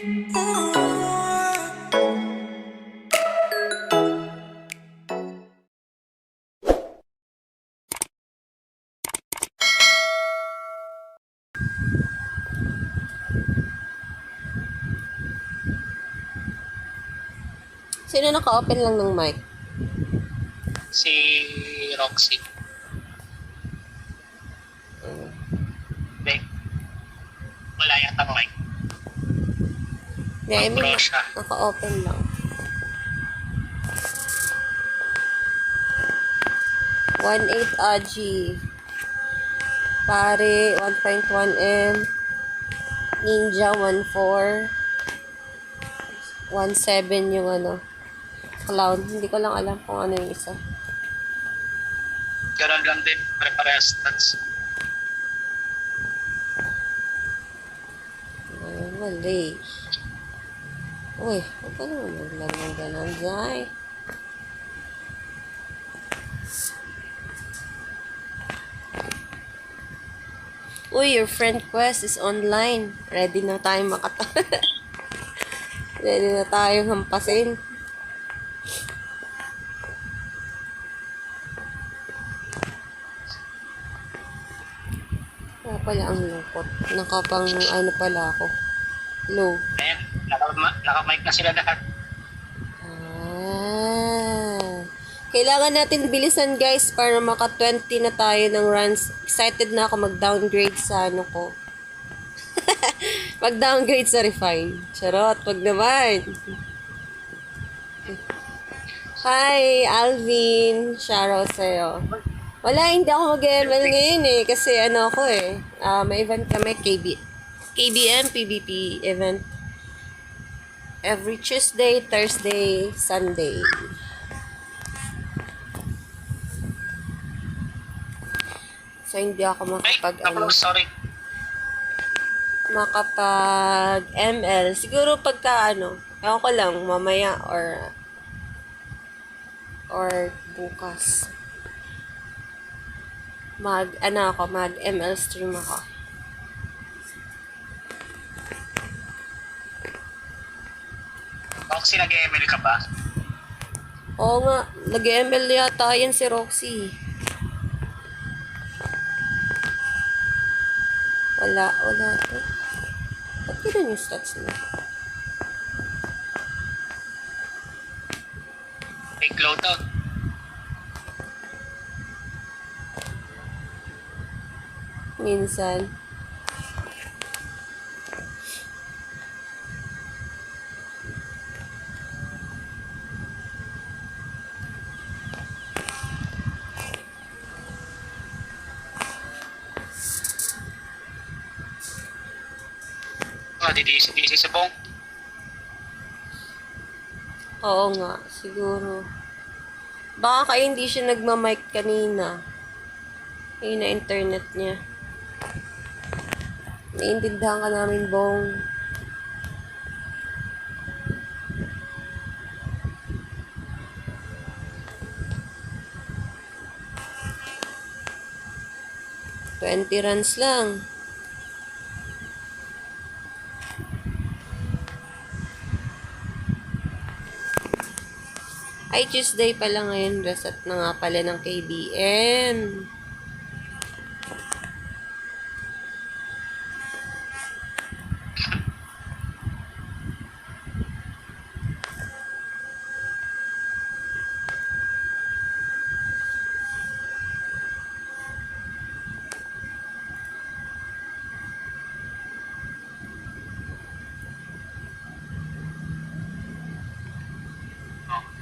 Sino naka-open lang ng mic? Si Roxy. Hindi. Wala yata mic. Yeah, I mean, Mag-pro siya. naka-open lang. 1.8 Aji. Pare, 1.1M. Ninja, 1.4. 1.7 yung ano. Cloud. Hindi ko lang alam kung ano yung isa. Ganun lang din. Pare-parehas stats. Ay, mali. Uy, huwag ka naman maglag ng ganon, Zay. Uy, your friend quest is online. Ready na tayong Ready na tayong hampasin. Kaya pala ang lungkot. Nakapang ano pala ako. Low. Ayan. Naka-mic na sila lahat. Kailangan natin bilisan guys para maka 20 na tayo ng runs. Excited na ako mag-downgrade sa ano ko. Mag-downgrade sa refine. Charot, wag naman. Hi, Alvin. Shoutout sa'yo. Wala, hindi ako mag-ML ngayon eh. Kasi ano ako eh. May event kami, KBM, PvP event. Every Tuesday, Thursday, Sunday. So, hindi ako Sorry. makapag ML. Siguro pagka ewan ko lang, mamaya or bukas. Mag ML stream ako. Roxy, nag-ML ka ba? Oo nga, nag-ML yata yan si Roxy. Wala to. Ba't ganun yung stats niya? Take loadout. Minsan. Didisi si Bong. Oo nga, siguro. Baka kaya hindi siya nagmamic kanina. Ayun na internet niya. Naiintindihan ka namin, Bong. $20 runs lang. Ay, Tuesday pala ngayon. Reset na nga pala ng KBM.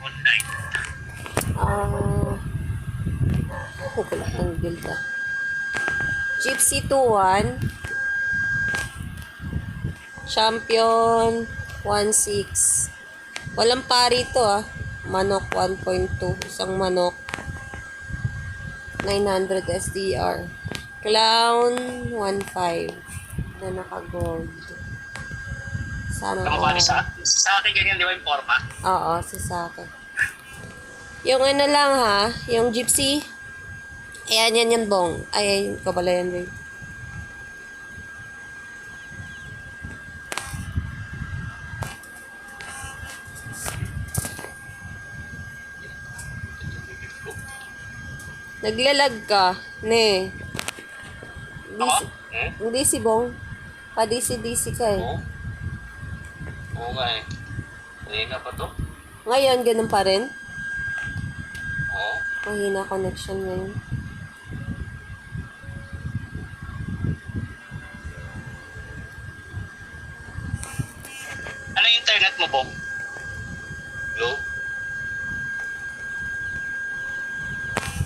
Online. Kukulat ng build ah. Gypsy 2-1. Champion 1-6. Walang pari to ah. Manok 1.2. Isang manok. 900 SDR. Clown 1.5. Na naka-gold. Sana Kamukha ni sa akin ganyan, di ba yung forma? Oo, si Sake. Yung ano lang ha, yung gypsy. Ayan, yan, Bong. Ay, ko pala yan, babe. Naglalag ka. Ne. Ako? Hindi si Bong. Pa-DC-DC ka eh. Oo. Oo nga eh. Kanina pa to? Ngayon, ganun pa rin. Oo. Mahina connection ngayon. Ano yung internet mo, Bong? Hello?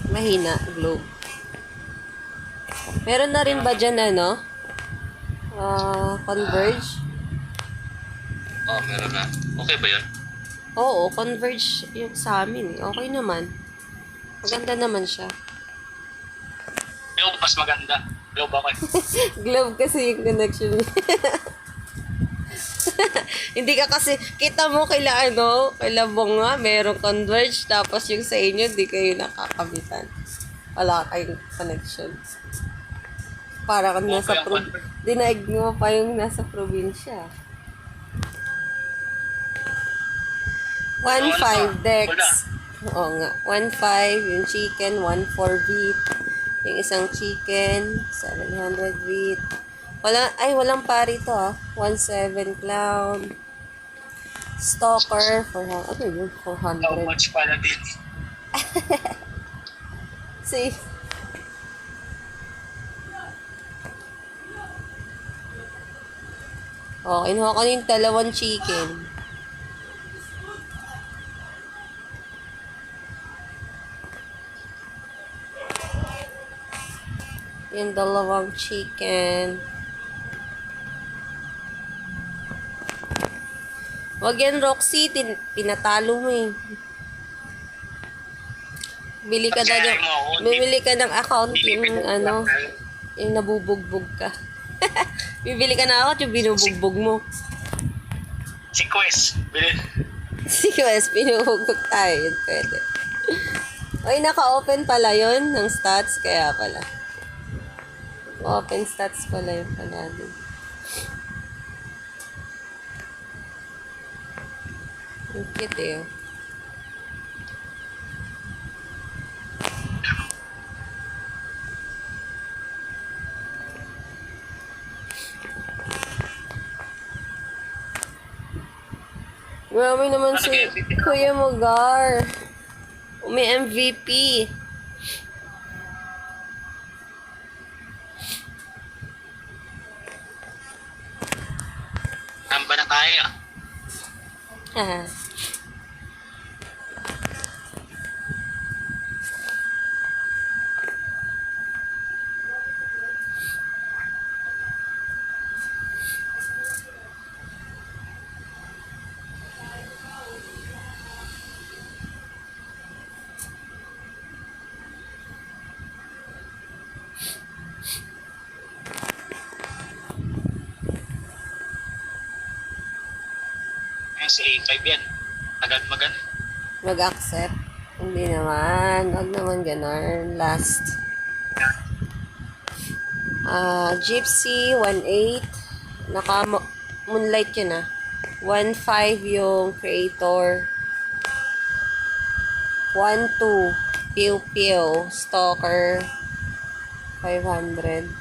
Mahina, Globe. Meron na rin ba dyan ano? Converge? Oo, meron na. Okay ba yun? Oo, Converge yung sa amin eh. Okay naman. Maganda naman siya. Globe, mas maganda. Globe ako eh. Globe kasi yung connection niya. Hindi ka kasi, kita mo kaila ano, kaila Bong nga, merong Converge, tapos yung sa inyo, di kayo nakakabitan. Wala kayong connection. Para kang nasa dinaig mo pa yung nasa probinsya. 1.5 Dex. Oo nga. 1.5 yung chicken, 1.4 beef. Yung isang chicken, 700 beef. Walang pari to ah. 1.7 clown. Stalker, 400. Ano yun? How 400. much pala din? See? Oh, kinuha ko yung dalawang chicken. Yung dalawang chicken. Wag yan, Roxy. Pinatalo mo eh. Bili ka na bumili ka ng account yung ano, yung nabubugbog ka. Bibili ka na account yung binubugbog mo. Si Quest. Bilhin. Si Wes, binubugbog tayo. Yun pwede. Oy, naka-open pala yun ng stats. Kaya pala. Open stats pala yun pala. Ang cute eh. Grabe naman si Kuya Mogar. May MVP. Tamba na tayo. Haha. Yung si A5 yan. Agad magan. Mag-accept. Hindi naman. Huwag naman ganun. Last. Gypsy, 1.8. Naka-moonlight yun ah. 1.5 yung creator. 1.2. Pew Pew. Stalker. 500.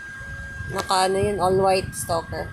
Naka ano yun? All white stalker.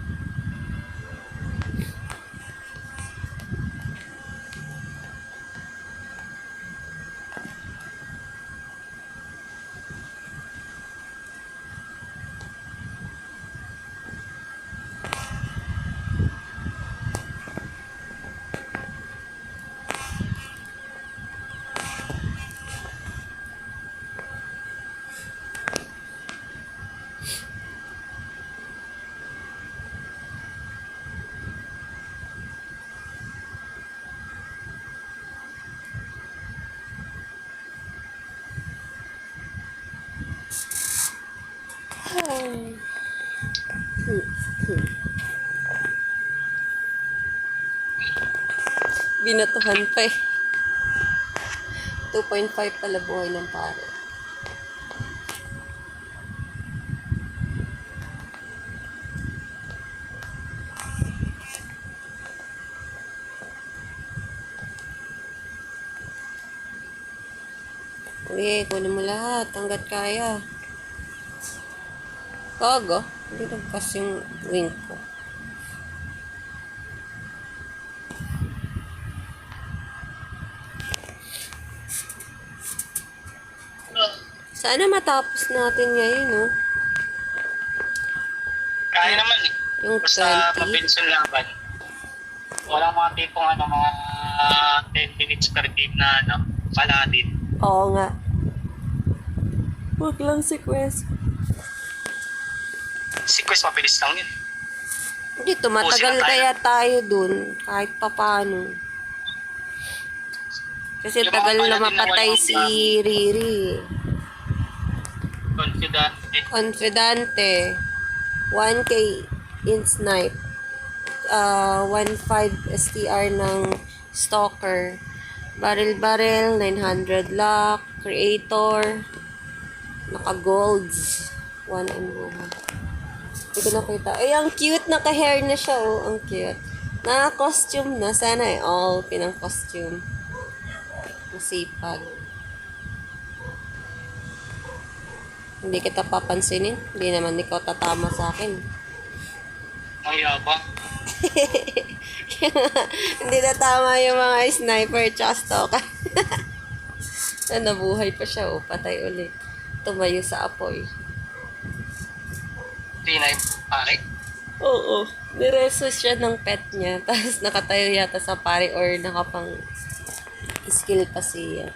Binatuhan pa eh. 2.5 pala buhay ng pare. Sige, kunin mo lahat. Hanggat kaya. Kago. Hindi nagpas yung wing ko. Sana matapos natin ngayon, no? Kaya naman eh. Yung Basta 20. mabilis yung laban. Walang mga tipong mga 10 minutes per game na palatin. Oo nga. Huwag lang si Quest. Si Quest mabilis lang yun. Hindi, tumatagal Pusin na tayo. kaya tayo dun. Kahit papano. Kasi Yung mga tagal na paladin na mapatay walang si Riri. Confident. Confidante. 1K in snipe. 1.5 STR ng Stalker. Barrel, 900 luck. Creator. Naka-golds. 1 and 1. Hindi ko nakita. Ay, ang cute. Naka-hair na siya, oh. Ang cute. Naka-costume na. Sana all pinang-costume. Masipag. Hindi kita papansinin. Hindi naman ikaw tatama sa akin. Ang yabang. Hindi na tama yung mga sniper tsaka stalker. Nabuhay pa siya, oh. Patay ulit. Tumayo sa apoy. Tinay, pare. Oo. Niresus siya ng pet niya. Tapos nakatayo yata sa pari or nakapang skill pa siya.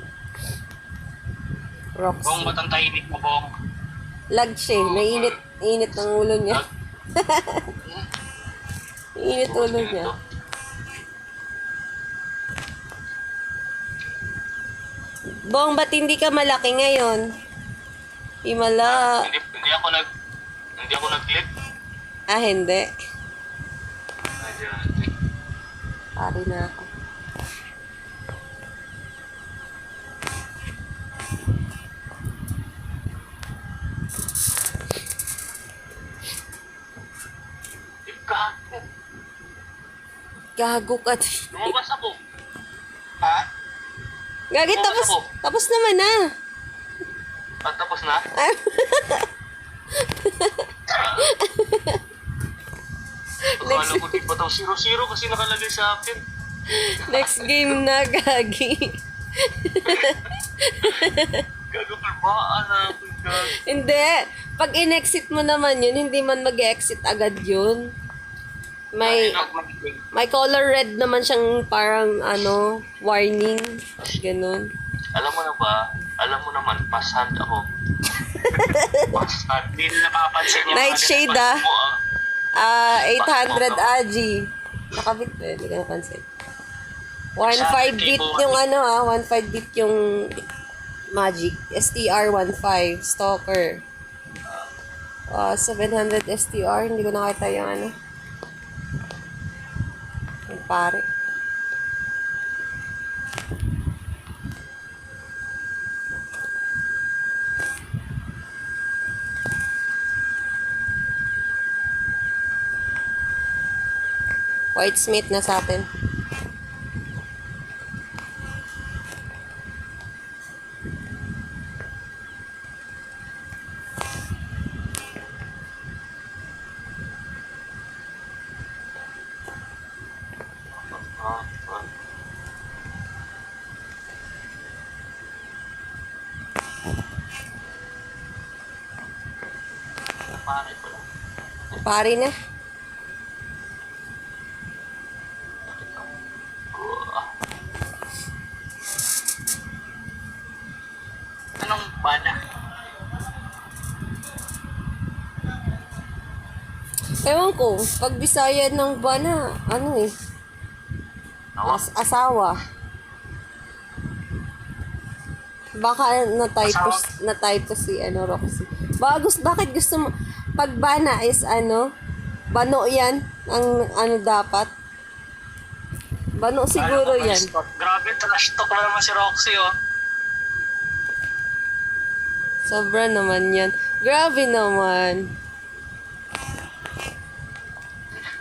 Bong, Roxy. matantahimik mo, Bong. Lag siya. Nainit. Init ang ulo niya. Init ulo niya. Bong, ba't hindi ka malaki ngayon? Himala. Hindi ako nag-click. Ah, hindi. Ayan. Pari na ako. Gago. Gago ka. Lumabas ako. Ha? Gagi, Lumabas tapos, ako. tapos naman na. Ah, tapos na? Akala ko di pa daw 0-0 kasi nakalagay sa akin. Next game na, Gagi. Gago, palbaan na ako. Gago. Hindi. Pag in-exit mo naman yun, hindi man mag-exit agad yun. May color red naman siyang parang warning. Ganun. Alam mo na ba? Alam mo naman, pasand ako. Pasand. Hindi na nakapansin yung Nightshade, mga ah. mo, 800 AGI. Nakabit eh, hindi ka napansin. 1.5 bit yung 1.5 bit yung Magic. STR 1.5. Stalker. 700 STR. Hindi ko nakita yung yung pare. Whitesmith na sa atin. Pare ko lang. Pare na. Anong bana? Ewan ko, pag Bisaya ng bana, asawa. Baka na-type si Roxy. Bakit gusto mo, pag bana is bano yan, ang dapat. Bano siguro yan. Grabe, trash talk mo naman si Roxy, oh. Sobra naman yan. Grabe naman.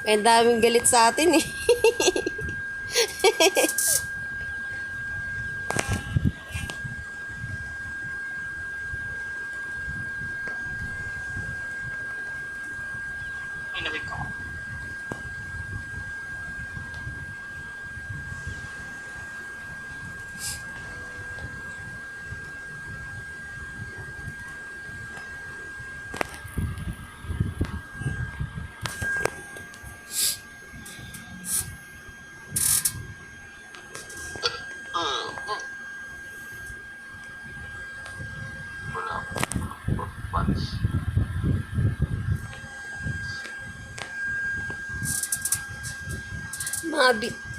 Ang daming galit sa atin eh.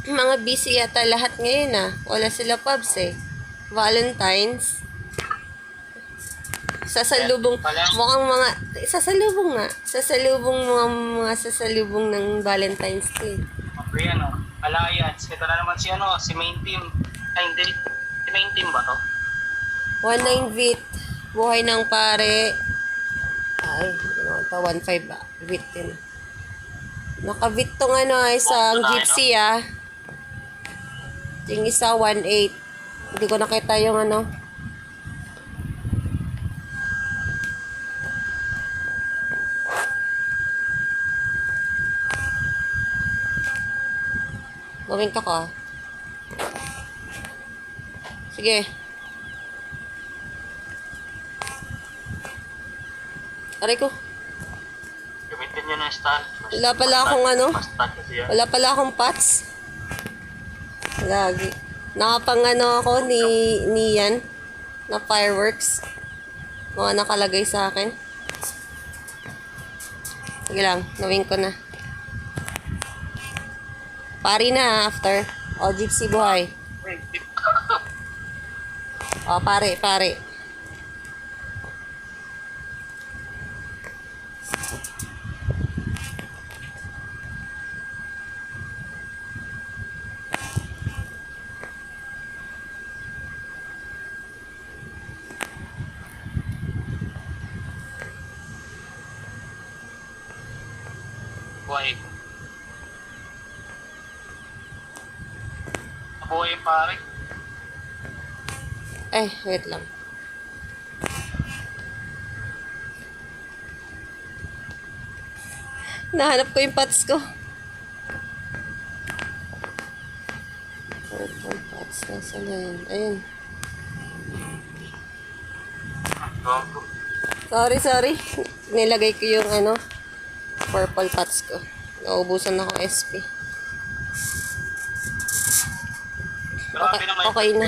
Mga busy yata lahat ngayon ah. Wala sila pubs eh. Valentine's. Sasalubong, mukhang mga, sasalubong ng Valentine's Day. Okay, Alliance. Ito na naman si main team. Ay, hindi. Si main team ba to? 19 VIT. Buhay ng pare. Ay, hindi naman pa 15 ba? VIT din. Naka-VIT tong isang gypsy ah. Yung isa 18. Hindi ko nakita yung Gawin ka ko ah. Sige. Aray ko. Gamitin nyo na yung stand. Wala pala akong Stand kasi yan. Wala pala akong pots. Lagi. Nakapang ako ni yan. Na fireworks. Mga nakalagay sa akin. Sige lang. Gawin ko na. Pari na after. O, gypsy buhay. O, pare. Buhay. Buhay pare. Wait lang. Nahanap ko yung pots ko. Purple pots. Nasaan na yun? Ayun. Sorry. Nilagay ko yung purple pots ko. Naubusan ako SP. Okay na.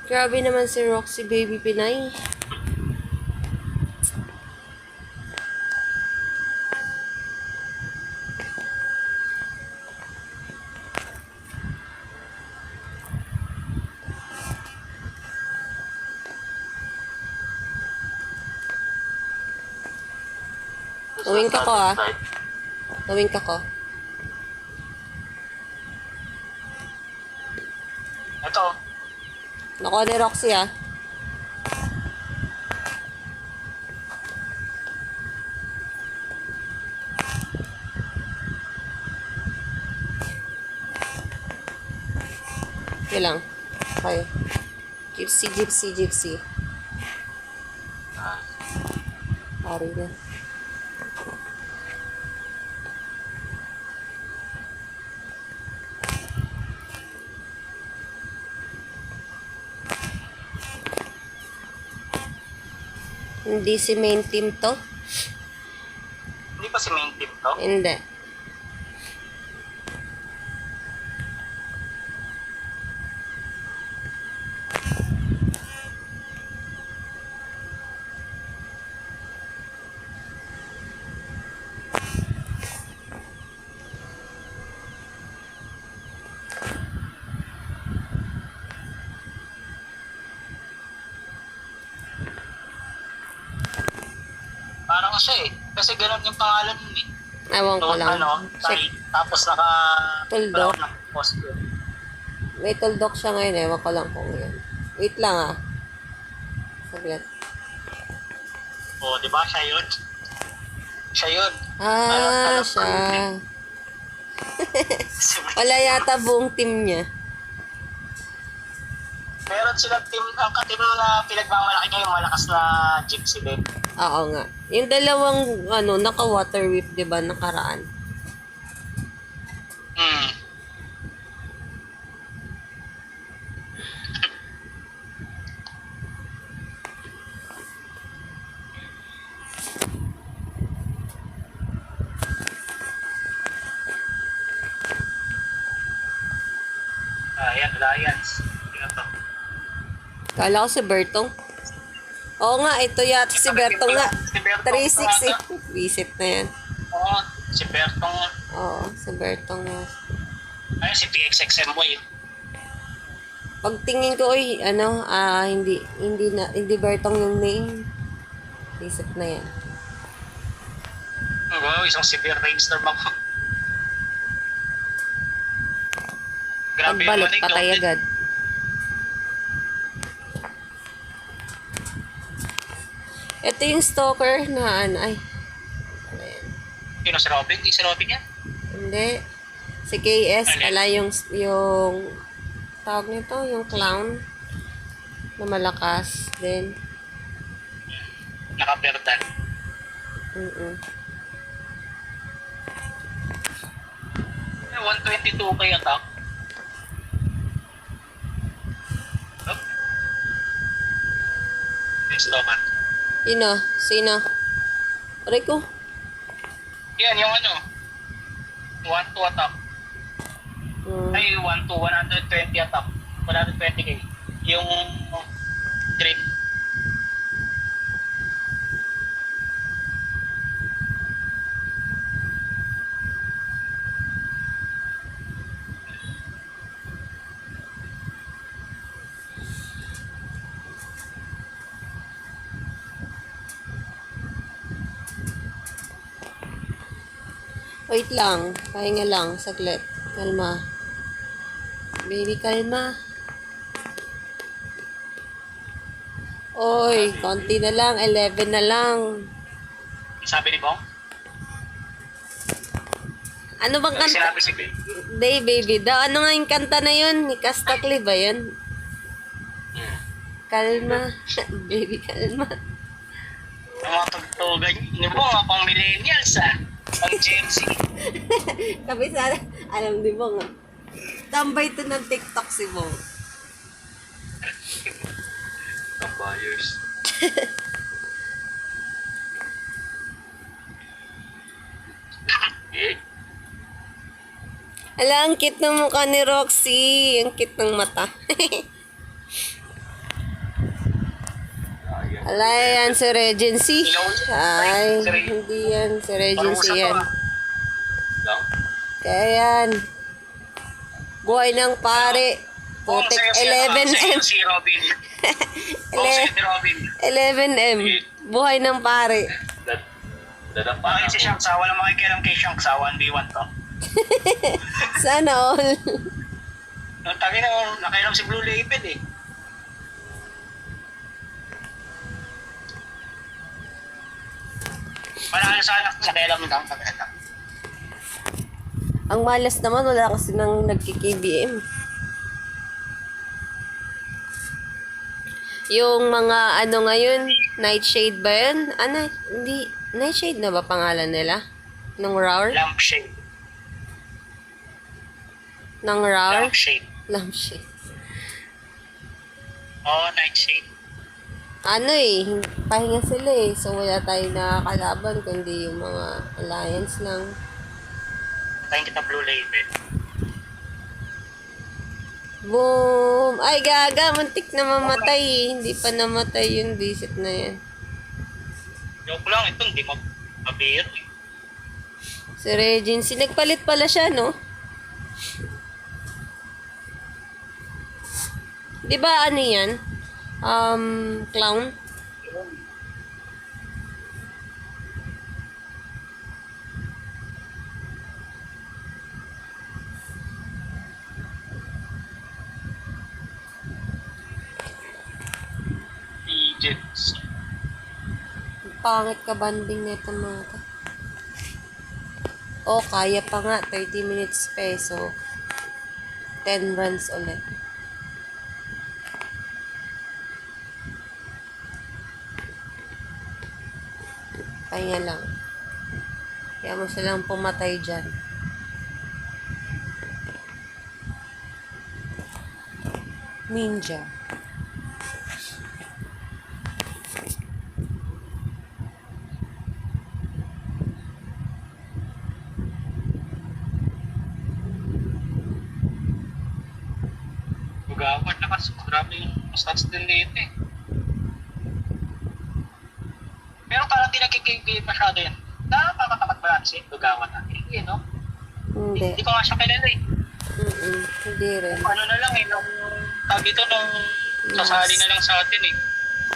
Grabe naman si Roxy Baby Pinay. Gawin ka ko ah. Gawin ka ko. Ito. Nakuha ni Roxy ah. Okay lang. Okay. Gypsy. Pari na. Hindi si main team to? Hindi pa si main team to? Hindi. Parang siya eh. Kasi ganun yung pangalan nun eh. Ewan ko lang. Check. Tapos Tuldok. ng post yun. May tuldok siya ngayon. Ewan ko lang kung yan. Wait lang ah. Saglit. O, di ba? Siya yun. Siya. Wala yata buong team niya. Meron silang team, ang ka-team na pinagmamalaki niya yung malakas na gypsy din. Oo nga. Yung dalawang, naka-water whip, di ba, nakaraan. Ayan, Alliance. Tingnan to. Kala ko si Bertong. Oo nga, ito yata si Bertong nga. Si 360. Visit na yan. Oo, si Bertong. Oo, sa Bertong. Ayun, si PXXM Boy. Pagtingin ko, hindi Bertong yung name. Visit na yan. Wow, isang severe rainstorm ako. Grabe yung Pagbalot, manig. patay agad. Ito yung stalker na ay. Ano yan? Sino si Robin? Hindi si Robin yan. Hindi. Si KS, pala yung tawag nito, yung clown na malakas din. Nakaperdan. Mm-mm. 122 kay attack. Oh. Next naman. Sino? Aray ko. Yan, yung 1-2 attack. Ay, 120 attack. 120k. Yung grip. Wait lang. Pahinga lang. Saglit. Kalma. Baby, kalma. Oy, konti na lang. 11 na lang. Sabi ni Bong? Ano bang kanta? Sinabi si Babe. Day, baby. Ano nga yung kanta na yun? Ni Kastakli ba yun? Kalma. Baby, kalma. Ang mga tugtugan niyo po, mga pang millennials Pang Gen Z. Kabisada. Alam di mo nga. Tambay to ng TikTok si Mo. Kabayers. Ala, ang cute ng mukha ni Roxy. Ang cute ng mata. Ala, yan si Regency. Ay, hindi yan. Si Regency yan. Kaya yan. Buhay ng pare. Putik 11M. Si Robin. Si Robin. 11M. Buhay ng pare. Bakit si Shanks? Walang makikialam kay Shanks. 1v1 to. Sana all. Nung tagi na, nakailam si Blue Label Wala na sana nakailam lang. Ang malas naman, wala kasi nang nagki-KBM. Yung mga ngayon, Nightshade ba yun? Hindi. Nightshade na ba pangalan nila? Nung Roar? Lampshade. Nung Roar? Lampshade. Lampshade. Nightshade. Pahinga sila So, wala tayong nakakalaban, kundi yung mga alliance lang. Tayo kita Blue Label. Boom! Ay, gaga! Muntik na mamatay. Hindi pa namatay yung visit na yan. Joke lang, ito hindi mabiro Si Regency, nagpalit pala siya, no? Di ba yan? Clown? Agents. Pangit ka banding na itong mga to. Kaya pa nga. 30 minutes peso. 10 runs ulit. Kaya lang. Kaya mo silang pumatay dyan. Ninja. Gawad na kasi. Grabe yung stats din dito Pero parang di nagkikigil masyado yan. Nakakatapat ba natin sa lugawan natin? Hindi, no? Hindi. Hindi ko nga siya kilala eh. Hindi rin. Ano na lang eh, nung tag ito nung sasali na lang sa atin eh.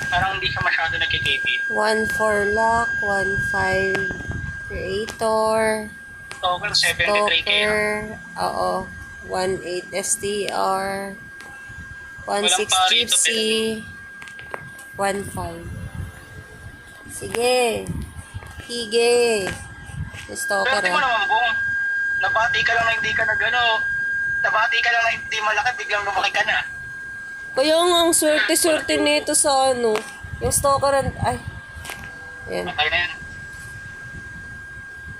Parang hindi siya masyado nagkikigil. 1-4 lock, 1-5 creator, Token 73k. no? stalker, oo, 1-8 STR, 1-6 pari ito, gypsy, 1-5. Sige. Hige. Stalker Swerte mo ah. naman, Bong. Nabati ka lang na hindi ka nabati ka lang na hindi malaki, biglang lumaki ka na. Kaya nga, ang swerte-swerte nito sa ano. Yung stalker ay. Ayan. Okay na yan.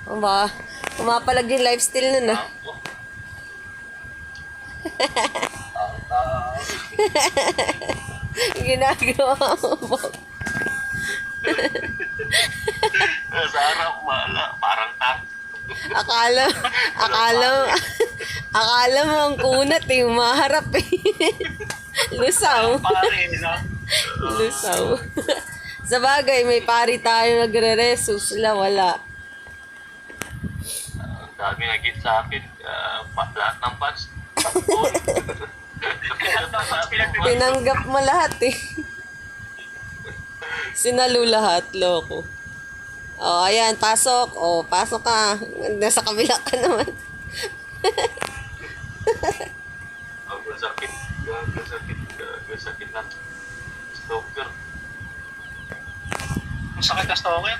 Ano ba? Pumapalag yung lifestyle nun ah. Ginagawa mo ba? Sa harap, parang tang. Akala mo ang kunat eh, maharap eh. Lusaw. Pare, no? Lusaw. Sa bagay, may pari tayo nagre-reso, sila wala. Ang dami naging sa akin, lahat ng fans. Tinanggap mo lahat eh. Sinalo lahat, loko. Oh, ayan, pasok. Oh, pasok ka. Nasa kabila ka naman. Ang sakit ng stalker. Ang sakit na stalker.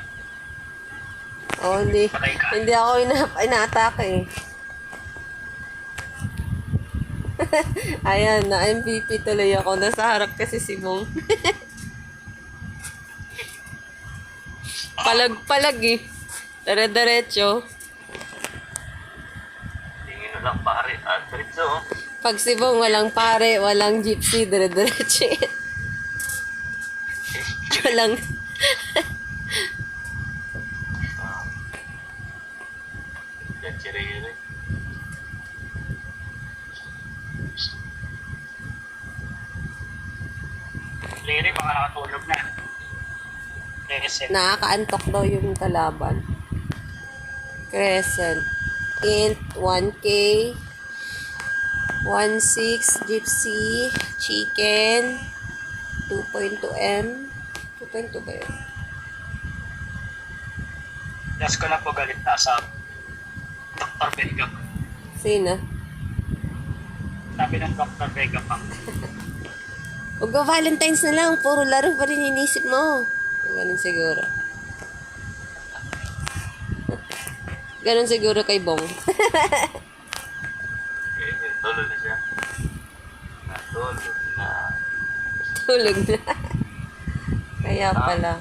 Oh, hindi. Patay ka. Hindi ako ina-atake eh. Ayan, na-MVP tuloy ako. Nasa harap kasi si Bong. Palag-palag eh. Dire-diretso. Tingin na lang pare. Diretso oh. Pag si Bong, walang pare, walang gypsy, dire-diretso yan. Walang... Yan chiri-chiri. Liri, baka nakatulog na. Reset. Nakakaantok daw yung kalaban. Crescent. Int, 1K. 1.6 Gypsy. Chicken. 2.2M. 2.2 ba yun? Last ko na po galit na sa Dr. Vega. Sino? Sabi ng Dr. Vega pa. Huwag ba Valentine's na lang. Puro laro pa rin inisip mo. Ganun siguro. Ganun siguro kay Bong. Tulog na siya. Natulog na. Tulog na. Kaya pala.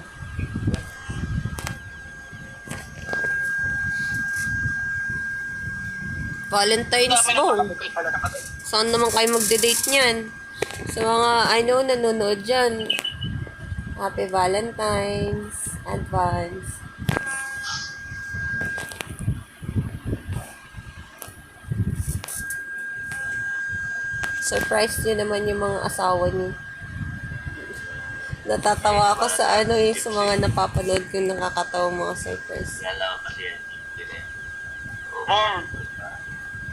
Valentine's Bong. Saan naman kayo magde-date niyan? Sa mga, I know, nanonood dyan. Happy Valentine's. Advance. Surprise niyo naman yung mga asawa niyo. Natatawa ako sa ano eh, sa mga napapanood ko nakakatawang mga surprise. Lalaw kasi yan. Bong,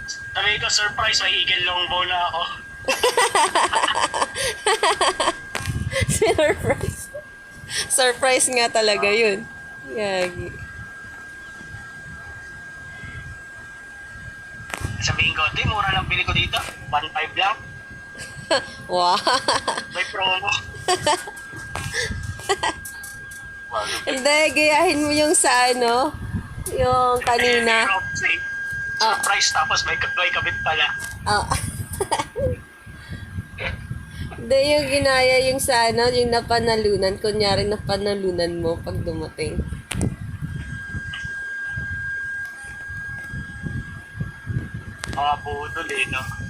sabi ko surprise, may eagle longbow na ako. Surprise. Surprise nga talaga yun. Yagi. Sabihin ko, di, mura lang bili ko dito. 1.5 lang. Wow. May promo. Hindi, gayahin mo yung sa ano, yung kanina. Surprise, tapos may kabit pala. Ah. Hindi, yung ginaya yung sa ano, yung napanalunan. Kunyari napanalunan mo pag dumating. Mga budol eh, no?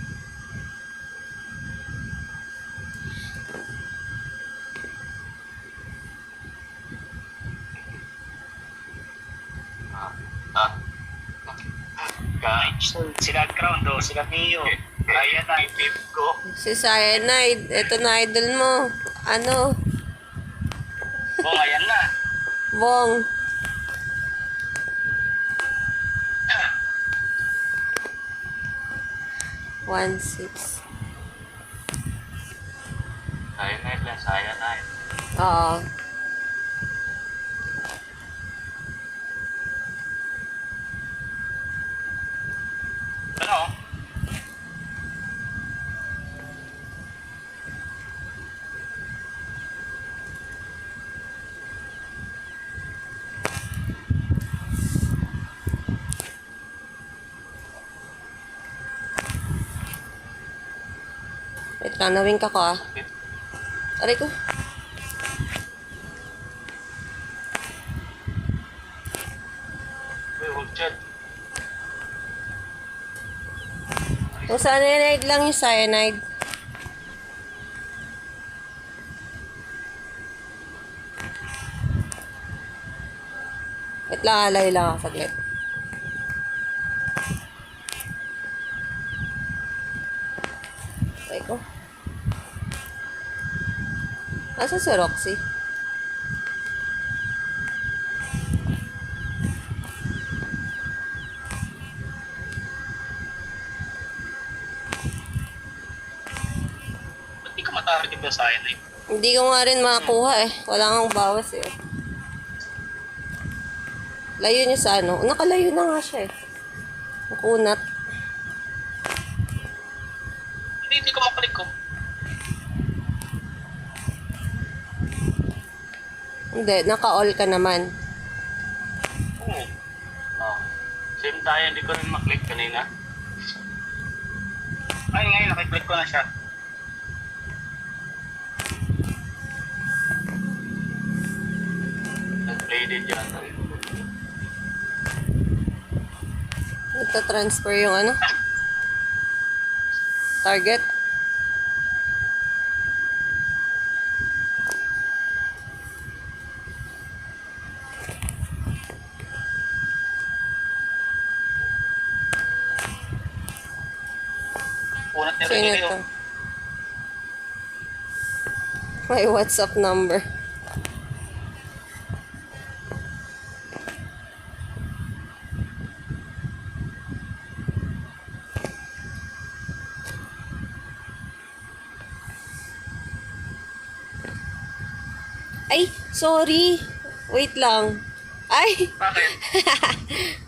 Sila Crown do, sila Mio. Ayan na, tip ko. Si Cyanide, eto na idol mo. Ano? Oh, ayan na. Bong. One, six. Cyanide lang, cyanide. Oo. Ano? Wait lang, nawing ka ko ah. Sakit. Aray ko. Uy, huwag dyan. Kung cyanide lang yung cyanide. Wait lang, alay lang ako saglit. Aray ko. Asa si Roxy? Ba't di ka matarget ba sa akin eh? Hindi ko nga rin makakuha eh. Wala kang bawas eh. Layo niya sa ano. Nakalayo na nga siya eh. Nakunat. Hindi ko makalik ko. Hindi, naka-all ka naman. Oo. Oh. Same tayo, hindi ko rin maklik kanina. Ay, ngayon, nakiklik ko na siya. Nag-bladed yan. Nagta-transfer yung ano. Target. Punat ni Sino Rene to? yun. May WhatsApp number. Ay, sorry. Wait lang. Ay, Bakit?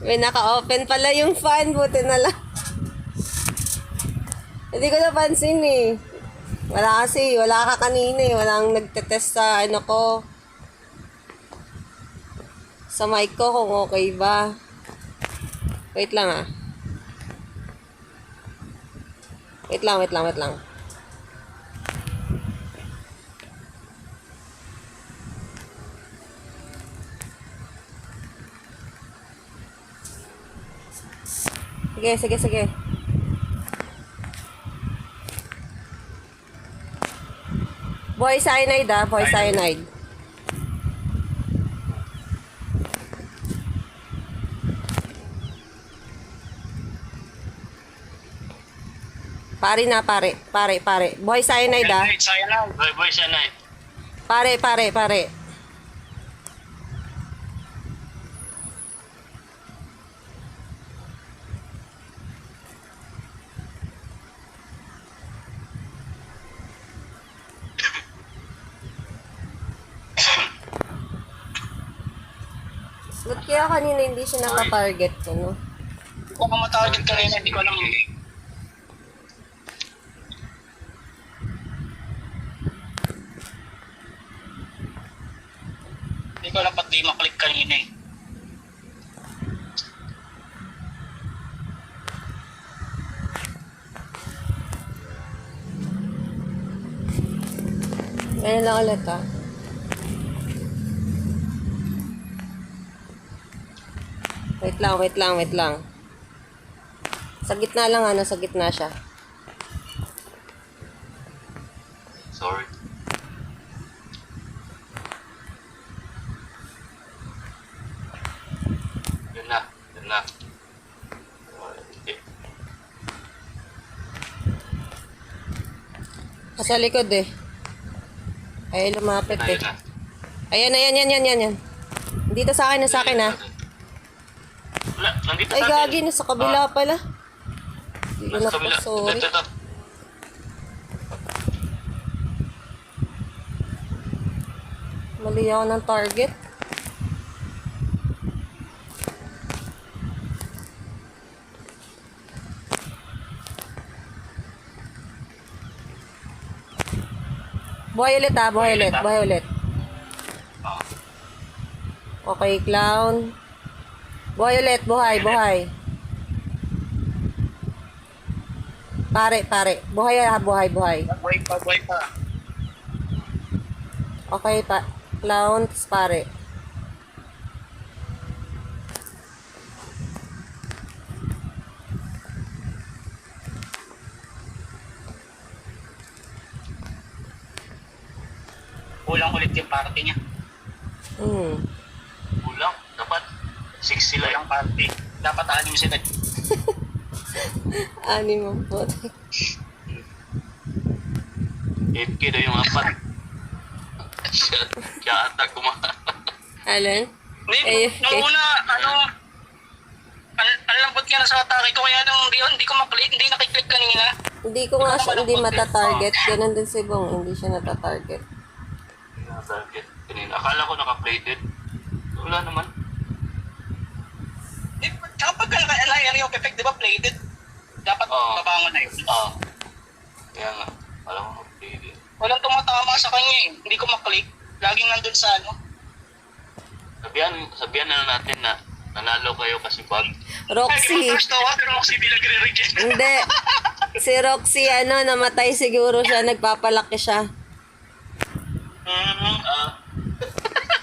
may naka-open pala yung fan. Buti na lang. Hindi ko napansin eh. Wala ka kanina eh. Walang nagtetest sa ano ko. Sa mic ko kung okay ba. Wait lang ah. Wait lang. Sige. Boy cyanide ah, boy cyanide. Pare. Boy cyanide ah. Cyanide. Boy, cyanide. Pare. Ba't kaya kanina hindi siya naka-target ko, no? Kung ka matarget kanina, hindi ko alam. Hindi ko alam ba't di maklik kanina eh. Ganyan lang ulit ah. Wait lang. Sa gitna lang ano, sa gitna siya. Sorry. Yun na. Okay. Sa likod eh. Ay, lumapit Ayun eh. na. Ayan. Dito sa akin, nasa akin ha. Wala, nandito Ay, sa atin. gagi, nasa kabila pala. Hindi ko Nasa na po, kabila. sorry. Ito. Mali ako ng target. Buhay ulit ha, buhay ulit, buhay ulit. Ah, Okay, clown. Buhay ulit, buhay, buhay. Pare. Buhay ha, buhay, buhay. Buhay pa. Okay, clown, tas pare. Kulang ulit yung party niya. kulang. Dapat 6 sila. Kulang party. Dapat 6 sila. Anim ang po. 8K daw yung 4. Siya ata kumaka. Alin? Hindi, Eh, nung una, ang lambot nga na sa atake ko, kaya nung hindi ko maklik, hindi nakiklik kanina. Hindi ko nga siya, hindi mata-target. Ganun din si Bong, hindi siya nata-target. Target. Kanina. Akala ko naka-plated. Wala naman. Eh, kapag naka-area yung effect, di ba plated? Dapat Oo. babangon na yun. Kaya nga. Alam ko plated. Walang tumatama sa kanya eh. Hindi ko maklik. Laging nandun sa Sabihan na natin na nanalo kayo kasi bag. Roxy. First tawa, pero Roxy di nagre-reject. Hindi. Si Roxy, namatay siguro siya, nagpapalaki siya.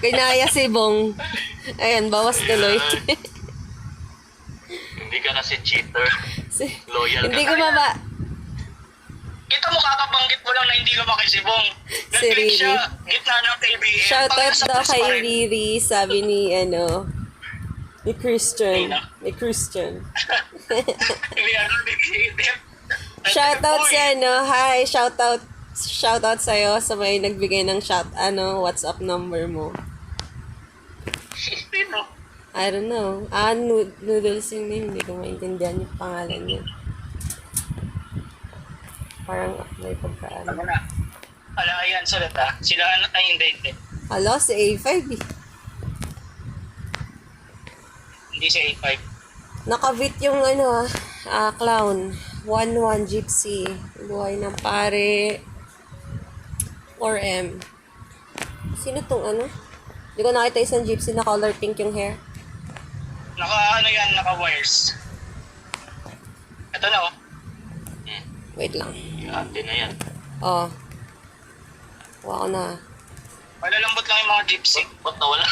Kinaya si Bong. Ayan, bawas tuloy. Hindi ka kasi cheater. Loyal Hindi ka. ko maba... Ito mo kakabanggit mo lang na hindi lumaki si Bong. Si Nag-click Riri. siya, gitna ng KBM. Shoutout daw kay Riri. Riri, sabi ni, ni Christian. Ni Christian. Hindi hindi. Shoutout sa hi, shoutout sa'yo sa may nagbigay ng WhatsApp number mo. Sino? I don't know. Noodles yung name. Hindi ko maintindihan yung pangalan niya. Parang may pagkaan. Ano na? Alliance ulit Sila ay hindi. Hello, si A5 eh. Hindi si A5. Nakabit yung clown. 1-1 gypsy. Buhay ng pare. 4M. Sino tong Hindi ko nakita isang gypsy na color pink yung hair. Naka-wires. Ito na Wait lang. Yung ate na yan. Oh. Wow na. Malalambot lang yung mga gypsy. Ba't nawala?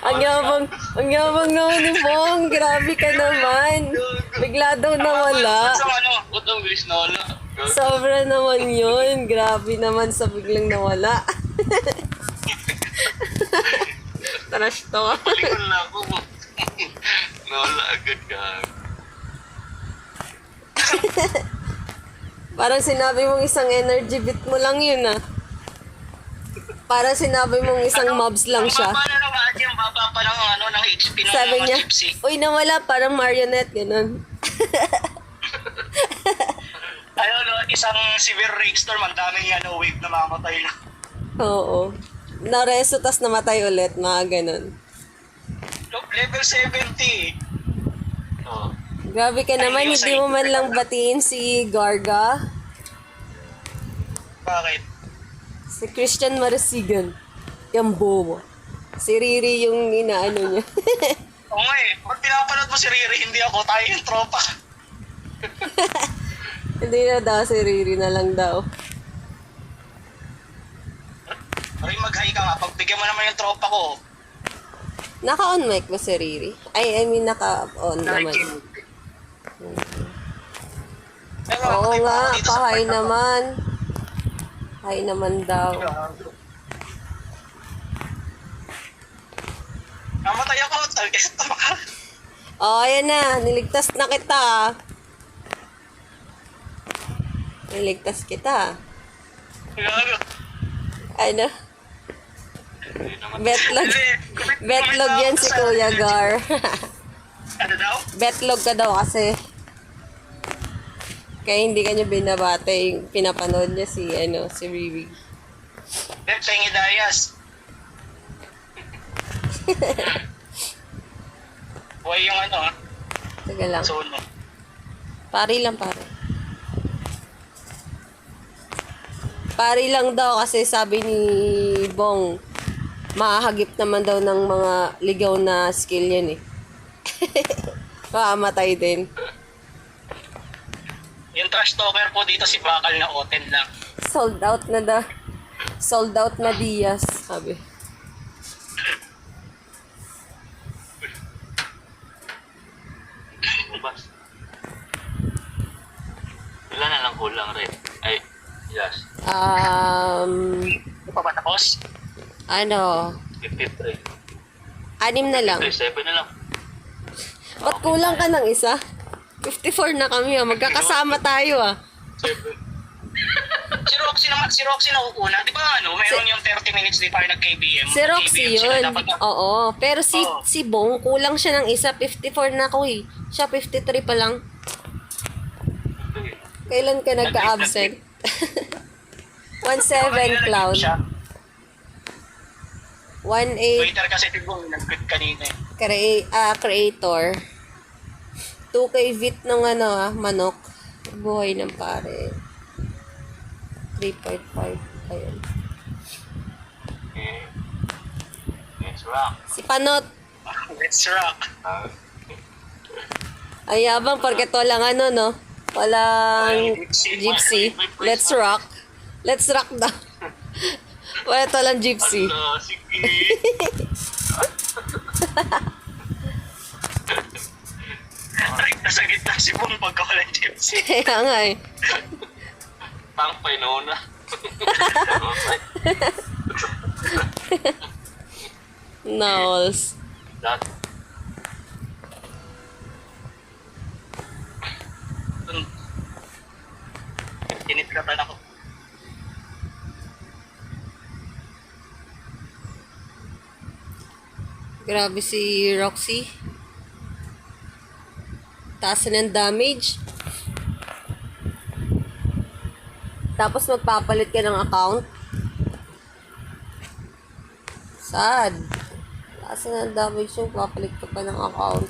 Ang yabang naman ni Bong. Grabe ka naman. Bigla daw nawala. Ba't ang bilis nawala? Sobra naman yun. Grabe naman sa biglang nawala. Trash to. Palingon na ako. Nawala agad ka. Parang sinabi mong isang energy bit mo lang yun Parang sinabi mong isang mobs lang siya. Ang baba na ng ating baba pa ng HP ng Sabi mga niya, gypsy. uy nawala, parang marionette, ganun. Isang severe rainstorm, ang daming wave na mamatay na. Oo. Nareso, tas namatay ulit, mga ganun. Look, level 70. Oo. Grabe ka naman, hindi mo man lang batiin si Garga. Bakit? Si Christian Marasigan. Yung bobo. Si Riri yung inaano niya. Oo nga Ba't pinapanood mo si Riri? Hindi ako, tayo yung tropa. Hindi na daw, si Riri na lang daw. Aray, mag-hi ka nga. Pagbigyan mo naman yung tropa ko. Naka-on mic ba si Riri? I mean, naka-on naman. Oo nga, pa-hi naman. Hi naman daw. Namatay ako. Oh, ayan na. Niligtas na kita. Niligtas kita. Gago. Ano? Hindi naman. Betlog. Betlog yan si Kuya Gar. Ano daw? Betlog ka daw kasi. Kaya hindi ka niya binabate yung pinapanood niya si Riri. Bet, Pengi Dayas. Buhay yung Taga lang. Sono. Pari lang, pare. Pari lang daw kasi sabi ni Bong, mahahagip naman daw ng mga ligaw na skill yan eh. Makamatay din. Yung trash talker po dito si Bakal na Oten lang. Sold out na da. Sold out na Diaz, sabi. Bumabas. Ilan na lang kulang rin? Ay, yes. Hindi pa ba tapos? 53. 6 na lang. 37 na lang. Ba't kulang ka ng isa? 54 na kami ah. Magkakasama tayo ah. 7. Si Roxy na uuna. Di ba mayroon yung 30 minutes di pa nag-KBM. Si Roxy KBM sila yun. dapat na- Oo. Pero Oo. si Bong, kulang siya ng isa. 54 na ako eh. Siya 53 pa lang. Kailan ka nagka-absent? 1-7 clown. Siya. 1-8 Twitter kasi tigong nag-quit kanina eh. creator. 2K vit ng manok. Buhay ng pare. 3.5. Ayun. Okay. Let's rock. Si Panot. Let's rock. Ay, abang, porket walang no? Walang gypsy. Let's rock. Let's rock daw. Wala to lang gypsy. Ala, sige. Nasa gitna si Bong pagka walang gypsy. Kaya nga eh. Pang painuna. Knowles. That. Init ka pa na ako. Grabe si Roxy. Taas na ng damage. Tapos magpapalit ka ng account. Sad. Taas na ng damage yung papalit ka pa ng account.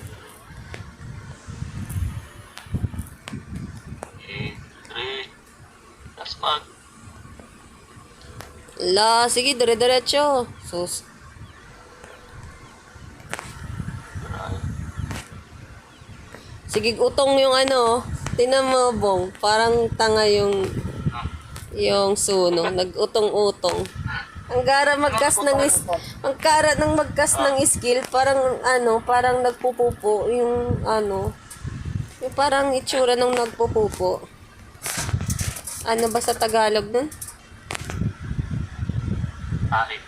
3. Last mag. La, sige, dire-diretso. Sus. Sige, utong yung tinan mo, Bong. Parang tanga yung suno. Nag-utong-utong. Ang gara magkas ng ang kara ng magkas ng skill, parang parang nagpupupo yung yung parang itsura ng nagpupupo. Ano ba sa Tagalog nun? Tarik.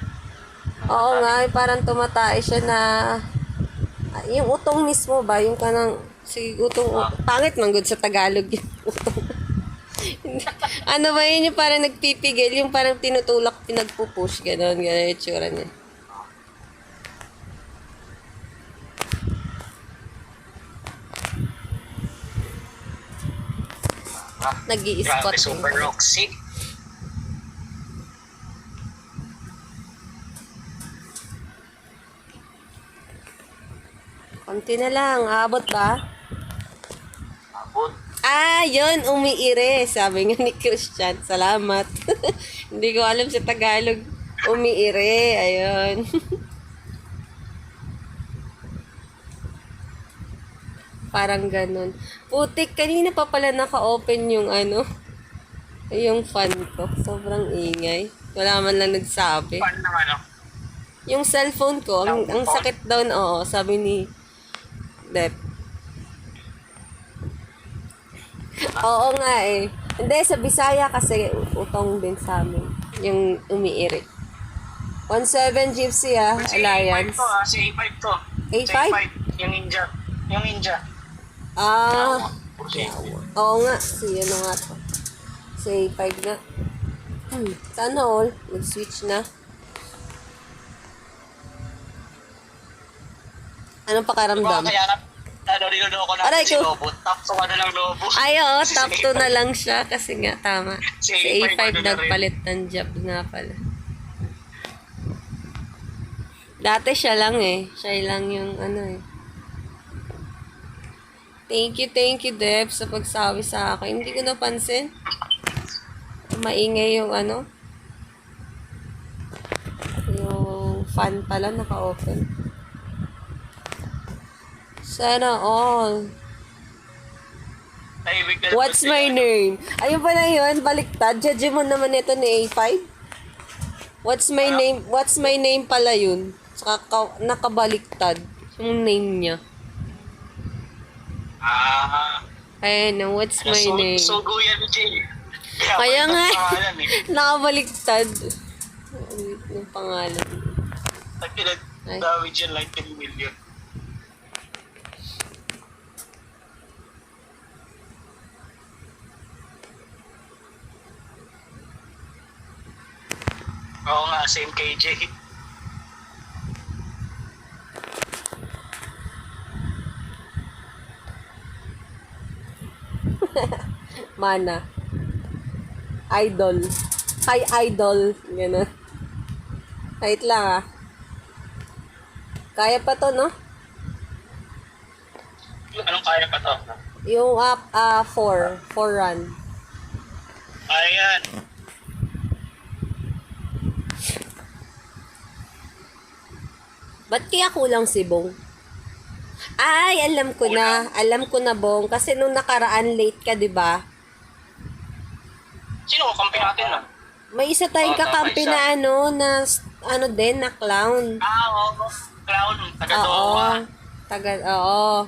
Oo nga, parang tumatay siya na yung utong mismo ba, yung kanang utong pangit man good sa Tagalog yung utong. Ano ba yun yung parang nagpipigil, yung parang tinutulak, pinagpupush, gano'n yung itsura niya. Nag-i-spot. Grabe, super Roxy. Konti na lang, aabot ba? Abot. Yun, umiire. Sabi nga ni Christian. Salamat. Hindi ko alam sa Tagalog. Umiire. Ayun. Parang ganun. Putik, kanina pa pala naka-open yung yung fan ko. Sobrang ingay. Wala man lang nagsabi. Paano naman Yung cellphone ko, ang sakit daw sabi ni Dep. Oo nga eh. Hindi, sa Bisaya kasi utong din sa amin. Yung umiirik. 1-7 Gypsy Alliance. Si A5 to. A5? Si A5. Yung ninja. Yung ninja. Oo nga. Ano nga to. Si A5 nga. Sana all. Nag-switch na. Anong pakiramdam? Kaya niloloko Aray natin si ko. Lobo. Top 1 na lang Lobo. Ay, oo, top 2 na lang siya kasi nga, tama. Si Si A5 A5 ano na rin. nagpalit ng job nga pala. Dati siya lang eh. Siya lang yung ano eh. Thank you, Deb, sa pagsabi sa akin. Hindi ko napansin. Maingay yung ano. Yung fan pala naka-open. Sana all. Tahimik na What's my name? Ayun pala yun, baliktad. Judge mo naman ito ni A5. What's my name? What's my name pala yun. Saka nakabaliktad. Yung name niya. Ayan, what's my name? Sugo yan, Jay. Kaya nga, Pangalan, eh. nakabaliktad. Yung pangalan. Pag pinag-dami dyan, like 10 million. Oo nga, same KJ. Mana. Idol. Hi, idol. Ganun. Wait lang ah. Kaya pa to, no? Anong kaya pa to? Yung 4 run. Ayan. Ba't kaya kulang si Bong? Ay, alam ko na. Alam ko na, Bong. Kasi nung nakaraan late ka, di ba? Sino kakampi natin na? May isa tayong Oo, tama, kakampi isa. na ano din, na clown. Oo. Clown. Oo. Taga-Doha. Oo.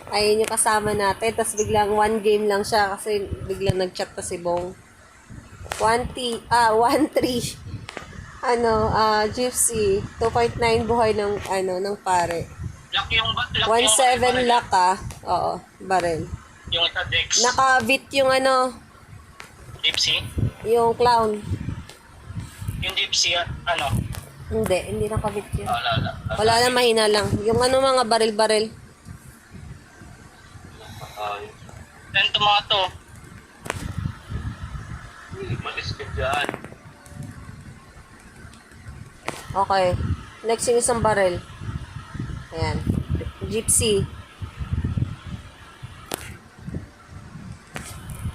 Ayun yung kasama natin. Tapos biglang 1 game lang siya kasi biglang nag-chat pa si Bong. 1-3. Gypsy. 2.9 buhay ng, ng pare. Lock yung... 1.7 lock ah. Oo, barel. Yung sa Dex. Naka-beat yung Gypsy. yung clown. Yung Gypsy, Hindi naka-beat yun. Wala. Wala na, mahina lang. Yung mga baril-baril. Then tomato. Malis ka dyan. Okay. Next yung isang baril. Ayan. Gypsy.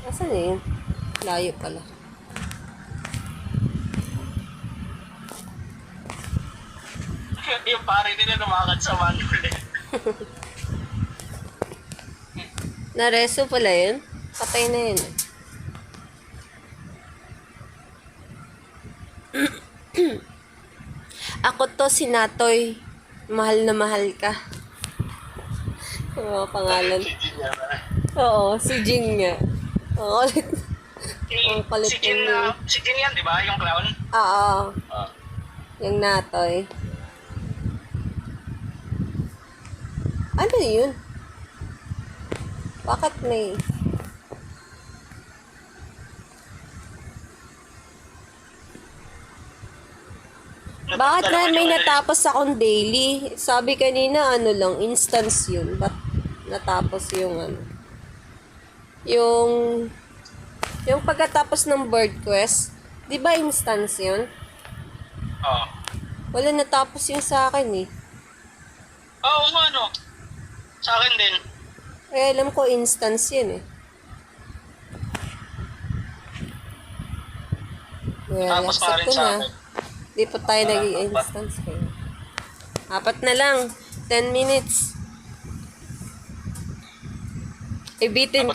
Asan eh? Layo pala. Yung pare nila lumakad sa manual eh. Nareso pala yun? Patay na yun eh. Ako to si Natoy. Mahal na mahal ka. Oo, pangalan. Oo, si Jin nga. Oo. Ang palit Si Jin, yun. si Jin yan, di ba? Yung clown. Oo. Yung Natoy. Ano yun? Bakit may... Bakit na may natapos akong daily? Sabi kanina, lang, instance yun. Ba't natapos yung Yung pagkatapos ng bird quest, di ba instance yun? Oo. Wala natapos yun sa akin eh. Oo, sa akin din. Eh, alam ko instance yun eh. Well, Tapos pa accept rin ko sa na. akin. Di pa tayo naging instance kayo. 4 na lang. 10 minutes. Ibitin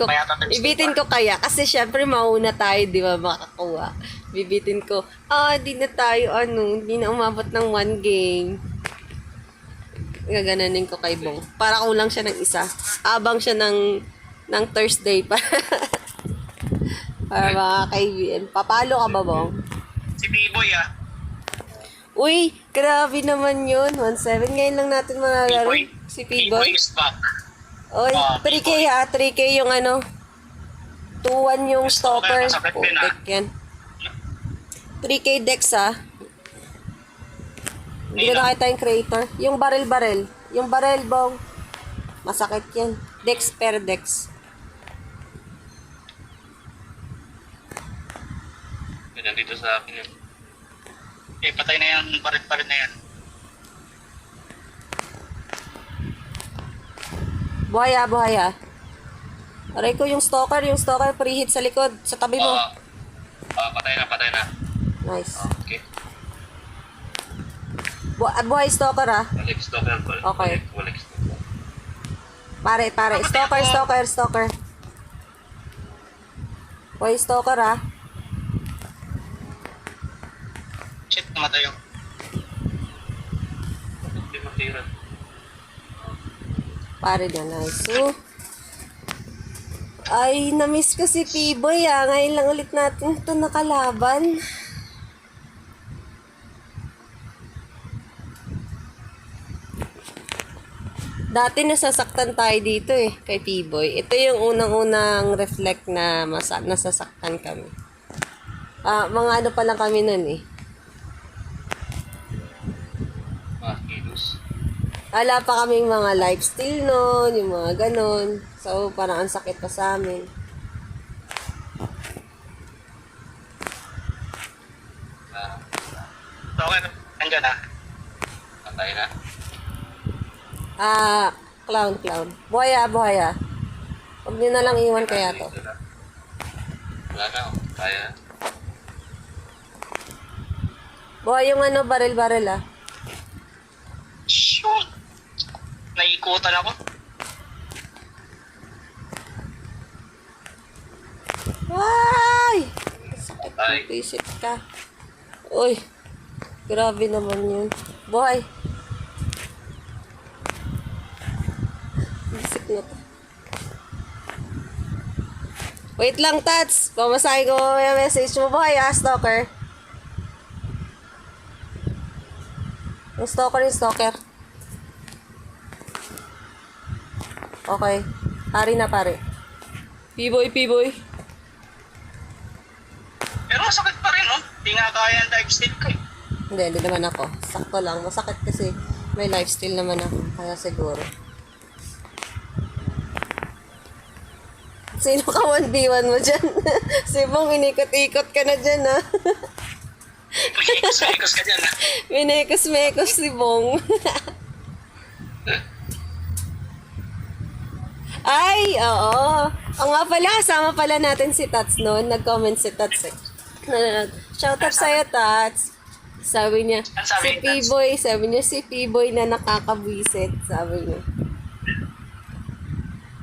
ko kaya. Kasi syempre mauna tayo, di ba, makakuha. Bibitin ko, di na tayo, di na umabot ng 1 game. Gagananin ko kay Bong. Para kulang siya ng isa. Abang siya ng Thursday pa. Para mga kaibigan. Papalo ka ba, Bong? Si B-Boy Uy, grabe naman yun. 1.7 ngayon lang natin malalaro. B-Boy. Si B-Boy P-Boy. is back. Oy, 3K ha. 3K yung 2-1 yung stopper. Sa bet din, Putik yan. 3K Dex ha. Hindi ko nakita yung creator. Yung baril-baril. Yung barrel bong. Masakit yan. Dex per dex. Ganyan dito sa akin yun. Okay, patay na yan, parit-parit na yan. Buhaya, buhaya. Aray ko yung stalker preheat sa likod, sa tabi mo. Patay na. Nice. Okay. Buhay stalker ah. Balik stalker. Okay. Balik stalker. Pare. Stalker. Buhay stalker ah. Shit, namatay yung. Hindi matira. Pare na, nice. So, ay, na-miss ko si P-Boy ah. Ngayon lang ulit natin ito nakalaban. Dati nasasaktan tayo dito eh, kay P-Boy. Ito yung unang-unang reflect na nasasaktan kami. Mga ano pa lang kami nun eh. Mga kilos. Wala pa kaming mga lifestyle nun, yung mga ganon. So, parang ang sakit pa sa amin. Okay, nandiyan na. Patay na. Clown. Buhaya. Huwag nyo na lang iwan kaya to. Wala na. Kaya. Buhay yung ano, baril ah. Shoot! Naikutan ako. Ay! Sakit Ay. ng visit ka. Uy, grabe naman yun. Buhay. Visit na to. Wait lang, Tats. Pamasahin ko yung message mo. Buhay ah, stalker. Yung stalker. Okay. Hari na, pare. P-boy. Pero sakit pa rin, oh. Di nga kaya ang dive stick ko, eh. Hindi naman ako. Sakto lang. Masakit kasi may lifestyle naman ako. Kaya siguro. Sino ka 1v1 mo dyan? Si Bong, inikot-ikot ka na dyan, ha? Ikos ka dyan, ah. Minekos-mekos si Bong. Ay, oo. O nga pala, kasama pala natin si Tats noon. Nag-comment si Tats eh. Shoutout sa'yo, Tats. Sabi niya, Ano sabi ni Tats? si P-Boy na nakakabwisit. Sabi niya.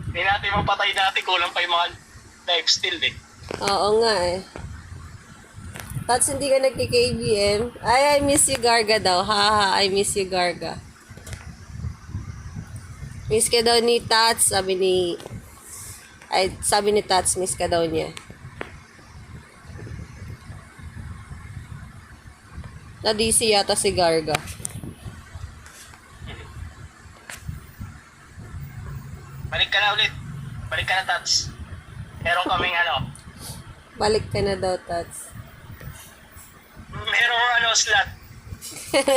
Hindi natin mapatay dati. Kulang pa yung mga dive still, eh. Oo nga eh. Tats, hindi ka nagki-KBM. Ay, I miss you, Garga daw. Haha, I miss you, Garga. Miss ka daw ni Tats, sabi ni Tats, miss ka daw niya. Na-DC yata si Garga. Balik ka na ulit. Balik ka na, Tats. Meron kaming Balik ka na daw, Tats. merong slot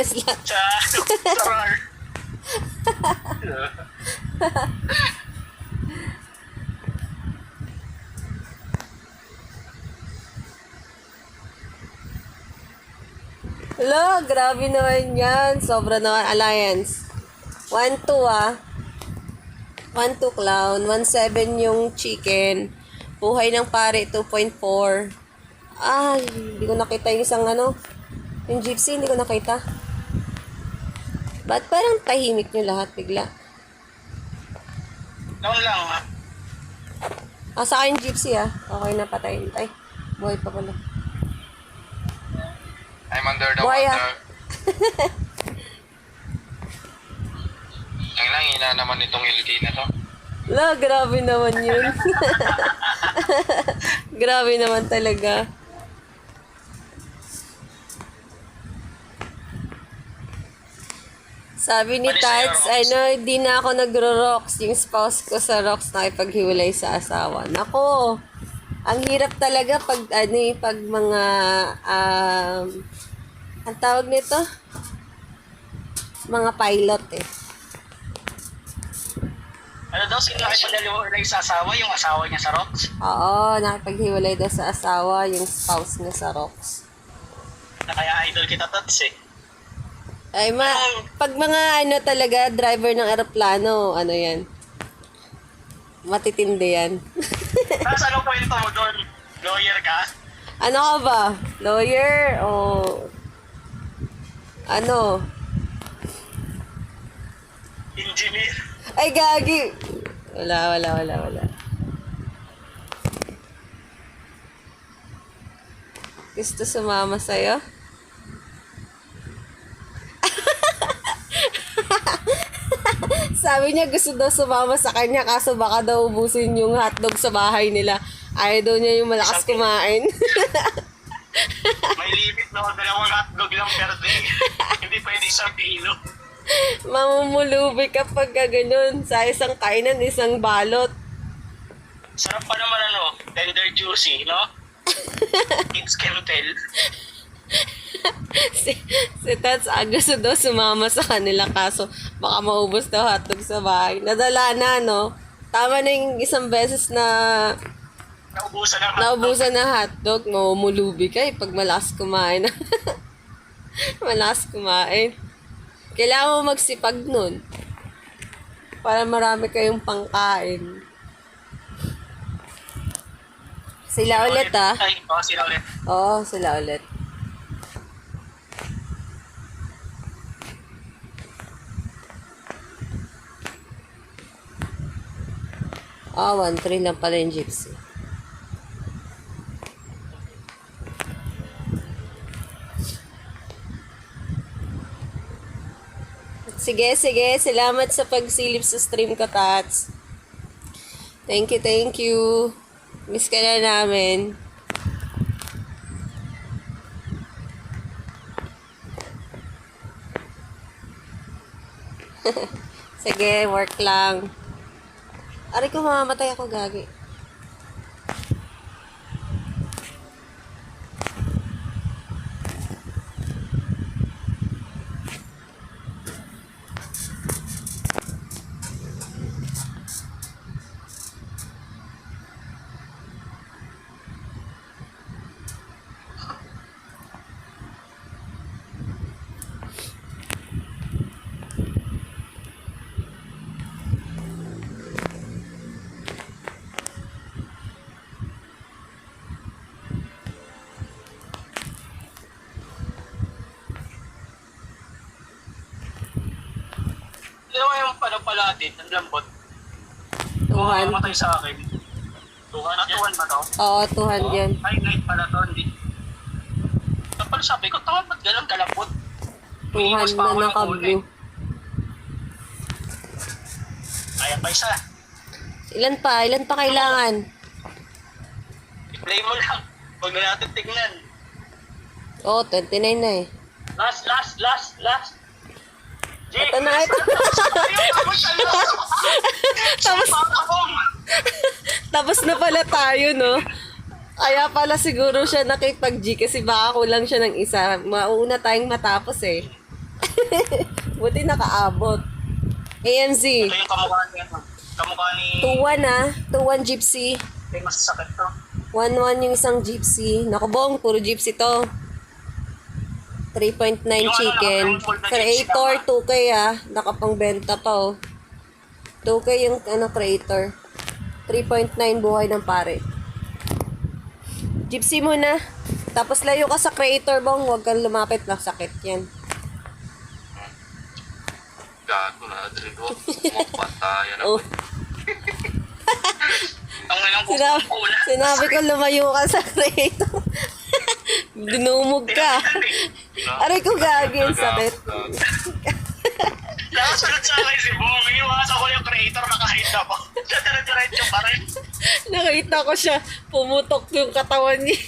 Slot. sa RAR. Hello, grabe naman yan. Sobra naman, Alliance. 1-2 ah. 1-2 clown. 1-7 yung chicken. Buhay ng pare, 2.4. Ay, hindi ko nakita yung isang yung gypsy, hindi ko nakita. Ba't parang tahimik nyo lahat bigla? Noon lang, ha? Sa akin gypsy ah. Okay na, patayin. Ay, buhay pa pala. I'm under the Buhay, water. Ang lang, ina naman itong LK na to. La, grabe naman yun. Grabe naman talaga. Sabi ni Bali sa'yo, Tats, Rox. hindi na ako nagro-rocks. Yung spouse ko sa rocks nakipaghiwalay sa asawa. Nako, ang hirap talaga pag mga, ang tawag nito? Mga pilot eh. Ano daw, sino nakipagdaliwalay sa asawa? Yung asawa niya sa Rox? Oo, nakipaghiwalay daw sa asawa, yung spouse niya sa Rox. Na kaya idol kita, Tots eh. Ay, pag mga ano talaga, driver ng eroplano, ano yan? Matitindi yan. Tapos anong kwento mo doon? Lawyer ka? Ano ka ba? Lawyer o ano? Engineer? Ay, gagi! Wala. Gusto sumama sa'yo? Sabi niya gusto daw sumama sa kanya kaso baka daw ubusin yung hotdog sa bahay nila. Ayaw daw niya yung malakas kumain. May limit na 2 hotdog lang per day. Hindi pwede isang kilo. Mamumulubi kapag ganun. Sa isang kainan, isang balot. Sarap pa naman ano, tender juicy, no? Kids can tell. Si Tats gusto daw sumama sa kanila kaso baka maubos daw hotdog sa bahay. Nadala na, no? Tama na yung isang beses na naubusan na hotdog. Mamumulubi ka pag malakas kumain. Malakas kumain. Kailangan mo magsipag nun. Para marami kayong pangkain. Sila ulit, ah. Ay, sila ulit. Oo, sila ulit. Ah, 1-3 lang pala yung gypsy. Sige. Salamat sa pagsilip sa stream ko, Tats. Thank you. Miss ka na namin. Sige, work lang. Aray ko, mamamatay ako, gagi. Dalawa yung pala din, ang lambot. Tuhan. Matay sa akin. Tuhan? Tuhan ba to? Oo, Tuhan yan. Ay, night pala to, hindi. Tapos sabi ko, tawad ba't ganun kalambot? Tuhan na naka-blue. Ayan pa isa. Ilan pa kailangan? I-play mo lang. Huwag na natin tignan. Oo, 29 na eh. Last. Ito na. Tapos na pala tayo, no? Kaya pala siguro siya nakipag-G kasi baka kulang siya ng isa. Mauna tayong matapos eh. Buti nakaabot. AMZ. Ito yung kamukha niya. Kamukha ni... 2-1 ah. 2-1 gypsy. May masasakit to. 1-1 yung isang gypsy. Nakabong, puro gypsy to. 3.9 chicken. Creator, 2K ah. Nakapangbenta pa oh. 2K yung creator. 3.9 buhay ng pare. Gypsy muna. Tapos layo ka sa creator, bong. Huwag kang lumapit. Masakit yan. Gago na, Adri ko. Patayan Oh. ako. Ang ilang Sinabi ko lumayo ka sa creator. Dinumog ka. Aray ko gagi, ang sakit. Nakasunod sa akin si Bong. Iniwasan ko yung creator, nakahit ako. Siya diretso pa rin. Nakita ko siya, pumutok yung katawan niya.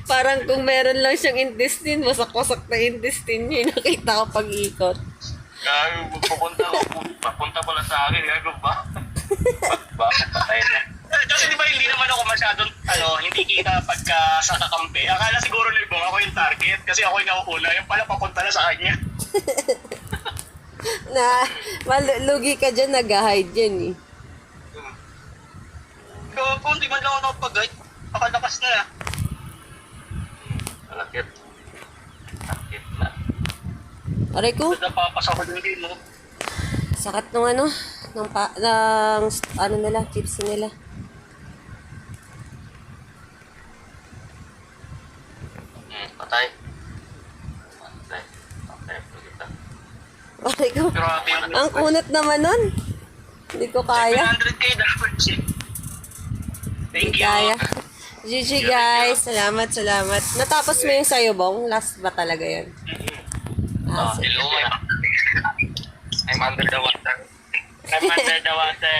Parang kung meron lang siyang intestine, wasak-wasak na intestine niya. Nakita ko pag-ikot. Gago, papunta pala sa akin. Gago ba? Bakit patay na? Kasi di ba hindi naman ako masyadong, hindi kita pagka sa kakampi. Akala siguro ni Bong ako yung target kasi ako yung nauuna. Yung pala papunta na sa kanya. Malugi ka dyan, nag-hide yan eh. Kung hindi man lang ako nakapag-guide, nakalakas na. Malakit. Sakit na. Aray ko, Napapasok ko din mo. sakat nung ano, ano nila, chips nila. Patay. Patay. Patay. Kita. Aray ko, Grabe yung ang kunat naman nun. Hindi ko kaya. 700k dapat siya. Hindi Thank you. kaya. GG guys, salamat. Natapos mo yung sayo, Bong? Last ba talaga yun? Ah, sige. Hello na. I'm under the water. I'm under the water.